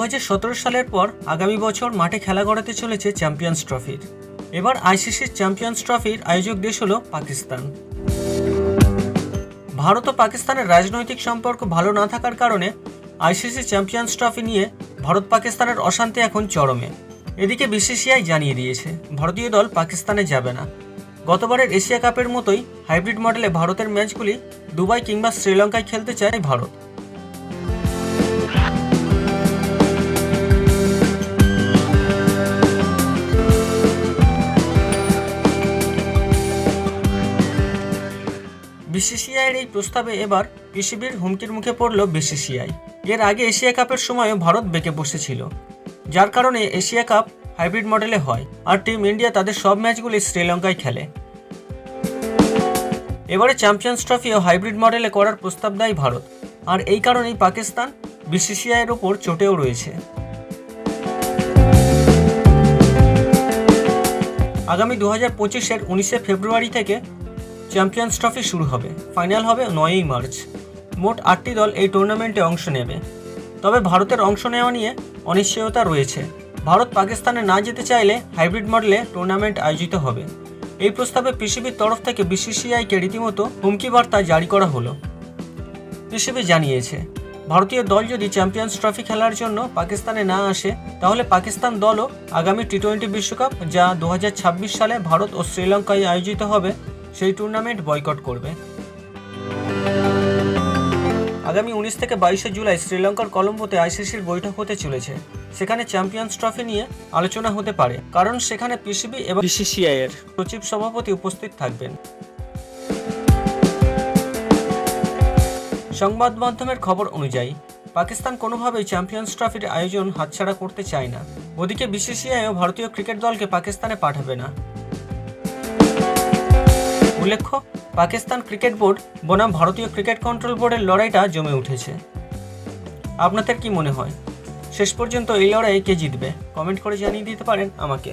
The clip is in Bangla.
2017 সালের পর আগামী বছর মাঠে খেলা গড়াতে চলেছে চ্যাম্পিয়ন্স ট্রফির। এবার আইসিসির চ্যাম্পিয়ন্স ট্রফির আয়োজক দেশ হলো পাকিস্তান। ভারত ও পাকিস্তানের রাজনৈতিক সম্পর্ক ভালো না থাকার কারণে আইসিসি চ্যাম্পিয়ন্স ট্রফি নিয়ে ভারত পাকিস্তানের অশান্তি এখন চরমে। এদিকে বিসিসিআই জানিয়ে দিয়েছে ভারতীয় দল পাকিস্তানে যাবে না। গতবারের এশিয়া কাপের মতোই হাইব্রিড মডেলে ভারতের ম্যাচগুলি দুবাই কিংবা শ্রীলঙ্কায় খেলতে চায় ভারত। বিসিসিআইয়ের এই প্রস্তাবে এবার পিসিবির হুমকির মুখে পড়ল বিসিসিআই। এর আগে এশিয়া কাপের সময়ও ভারত বেঁকে বসেছিল, যার কারণে এশিয়া কাপ হাইব্রিড মডেলে হয় আর টিম ইন্ডিয়া তাদের সব ম্যাচগুলি শ্রীলঙ্কায় খেলে। এবারে চ্যাম্পিয়ন্স ট্রফিও হাইব্রিড মডেলে করার প্রস্তাব দেয় ভারত, আর এই কারণেই পাকিস্তান বিসিসিআইয়ের ওপর চটেও রয়েছে। আগামী 2025-এর 19শে ফেব্রুয়ারি থেকে চ্যাম্পিয়ন্স ট্রফি শুরু হবে, ফাইনাল হবে 9ই মার্চ। মোট 8টি দল এই টুর্নামেন্টে অংশ নেবে। তবে ভারতের অংশ নেওয়া নিয়ে অনিশ্চয়তা রয়েছে। ভারত পাকিস্তানে না যেতে চাইলে হাইব্রিড মডেলে টুর্নামেন্ট আয়োজিত হবে। এই প্রস্তাবে পিসিবির তরফ থেকে বিসিসিআইকে রীতিমতো হুমকি বার্তা জারি করা হলো। পিসিবি জানিয়েছে ভারতীয় দল যদি চ্যাম্পিয়ন্স ট্রফি খেলার জন্য পাকিস্তানে না আসে, তাহলে পাকিস্তান দলও আগামী টি-20 বিশ্বকাপ, যা 2026 সালে ভারত ও শ্রীলঙ্কায় আয়োজিত হবে, সেই টুর্নামেন্ট বয়কট করবে। আগামী 19 থেকে 22শে জুলাই শ্রীলঙ্কার কলম্বোতে আইসিসির বৈঠক হতে চলেছে। সেখানে চ্যাম্পিয়ন্স ট্রফি নিয়ে আলোচনা হতে পারে, কারণ সেখানে পিসিবি এবং বিসিসিআইয়ের সচিব সভাপতি উপস্থিত থাকবেন। সংবাদ মাধ্যমের খবর অনুযায়ী পাকিস্তান কোনোভাবেই চ্যাম্পিয়ন্স ট্রফির আয়োজন হাতছাড়া করতে চায় না। ওদিকে বিসিসিআইও ভারতীয় ক্রিকেট দলকে পাকিস্তানে পাঠাবে না। উল্লেখ্য, পাকিস্তান ক্রিকেট বোর্ড বনাম ভারতীয় ক্রিকেট কন্ট্রোল বোর্ডের লড়াইটা জমে উঠেছে। আপনাদের কি মনে হয় শেষ পর্যন্ত এই লড়াইয়ে কে জিতবে? কমেন্ট করে জানিয়ে দিতে পারেন আমাকে।